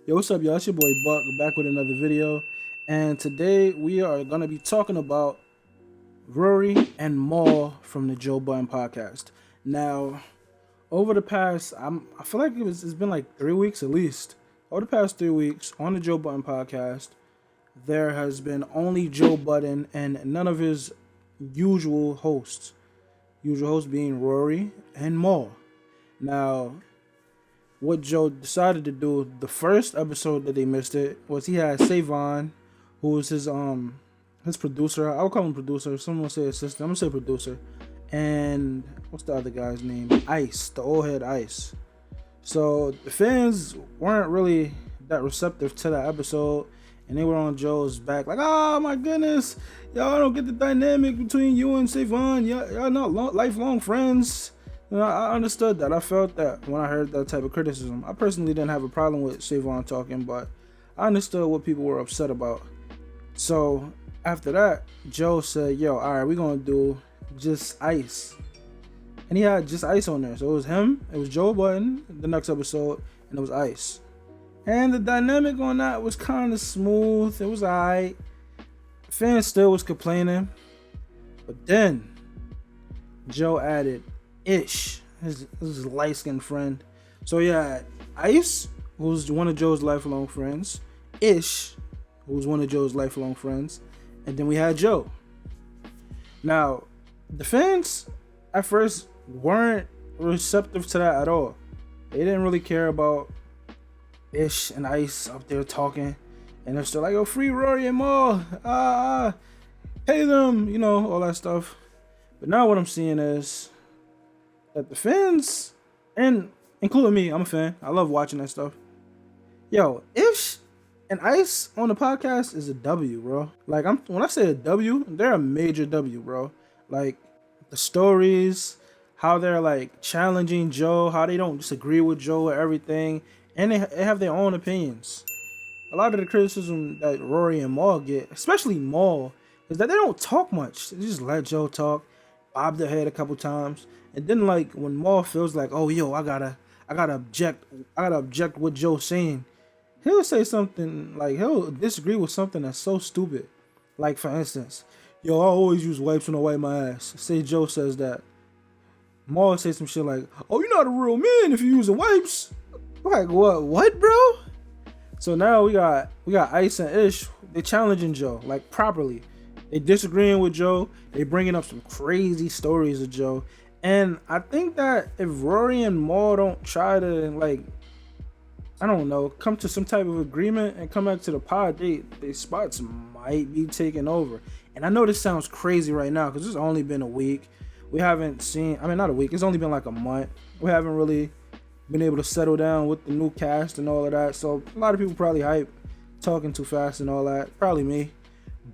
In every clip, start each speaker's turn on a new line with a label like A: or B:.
A: Yo, what's up, y'all? It's your boy Buck back with another video, and today we are gonna be talking about Rory and Maul from the Joe Budden podcast. Now, over the past, I feel like it's been like 3 weeks at least. Over the past 3 weeks on the Joe Budden podcast, there has been only Joe Budden and none of his usual hosts. Usual hosts being Rory and Maul. Now, what Joe decided to do, the first episode that they missed it, was he had Savon, who was his producer. I'll call him producer. Someone will say assistant. I'm gonna say producer. And what's the other guy's name? Ice, the old head Ice. So the fans weren't really that receptive to that episode, and they were on Joe's back like, oh my goodness, y'all don't get the dynamic between you and Savon. Y'all not lifelong friends. You know, I understood that. I felt that when I heard that type of criticism. I personally didn't have a problem with Savon talking, but I understood what people were upset about. So after that, Joe said, yo, all right, we're going to do just Ice. And he had just Ice on there. So it was him, it was Joe Budden, the next episode, and it was Ice. And the dynamic on that was kind of smooth. It was all right. Fans still was complaining. But then Joe added Ish, his light-skinned friend. So yeah, Ice, who's one of Joe's lifelong friends. Ish, who's one of Joe's lifelong friends. And then we had Joe. Now, the fans at first weren't receptive to that at all. They didn't really care about Ish and Ice up there talking. And they're still like, oh, free Rory and Maul. Pay them, you know, all that stuff. But now what I'm seeing is that the fans, and including me, I'm a fan. I love watching that stuff. Yo, Ish and Ice on the podcast is a W, bro. Like, when I say a W, they're a major W, bro. Like, the stories, how they're like challenging Joe, how they don't disagree with Joe or everything, and they have their own opinions. A lot of the criticism that Rory and Maul get, especially Maul, is that they don't talk much. They just let Joe talk, bob their head a couple times. And then, like, when Maul feels like, oh, yo, I gotta object what Joe's saying, he'll say something like, he'll disagree with something that's so stupid. Like, for instance, yo, I always use wipes when I wipe my ass. Say Joe says that. Maul say some shit like, oh, you're not a real man if you use the wipes. Like, what, bro? So now we got Ice and Ish. They challenging Joe, like, properly. They disagreeing with Joe. They bringing up some crazy stories of Joe. And I think that if Rory and Maul don't try to, like, I don't know, come to some type of agreement and come back to the pod, they spots might be taken over. And I know this sounds crazy right now because it's only been a week. We haven't seen, not a week. It's only been like a month. We haven't really been able to settle down with the new cast and all of that. So a lot of people probably hype, talking too fast and all that. Probably me.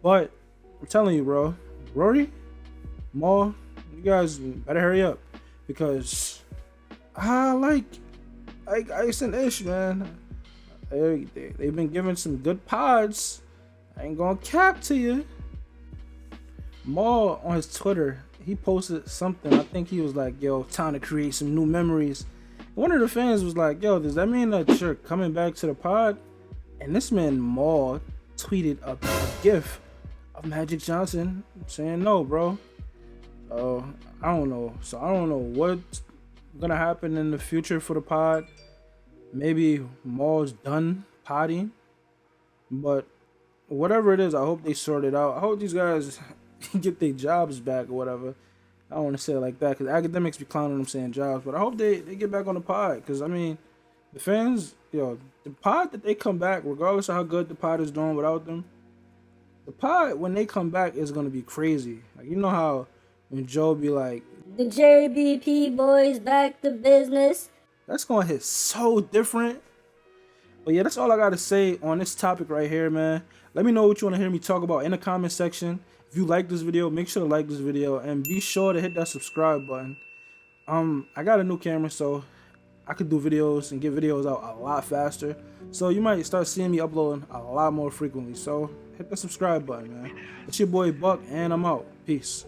A: But I'm telling you, bro, Rory, Maul, you guys better hurry up because I like Ice and Ish, man. They've been giving some good pods. I ain't gonna cap to you. Maul on his Twitter, he posted something. I think he was like, yo, time to create some new memories. One of the fans was like, yo, does that mean that you're coming back to the pod? And this man Maul tweeted a gif of Magic Johnson saying no, bro. I don't know. So I don't know what's gonna happen in the future for the pod. Maybe Maul's done potting, but whatever it is, I hope they sort it out. I hope these guys get their jobs back or whatever. I don't want to say it like that because academics be clowning them saying jobs, but I hope they get back on the pod because I mean, the fans, yo, the pod that they come back, regardless of how good the pod is doing without them, the pod when they come back is gonna be crazy. Like, you know how when Joe be like,
B: the JBP boys back to business.
A: That's gonna hit so different. But yeah, that's all I gotta say on this topic right here, man. Let me know what you want to hear me talk about in the comment section. If you like this video, make sure to like this video and be sure to hit that subscribe button. I got a new camera, so I could do videos and get videos out a lot faster. So you might start seeing me uploading a lot more frequently. So hit the subscribe button, man. It's your boy Buck, and I'm out. Peace.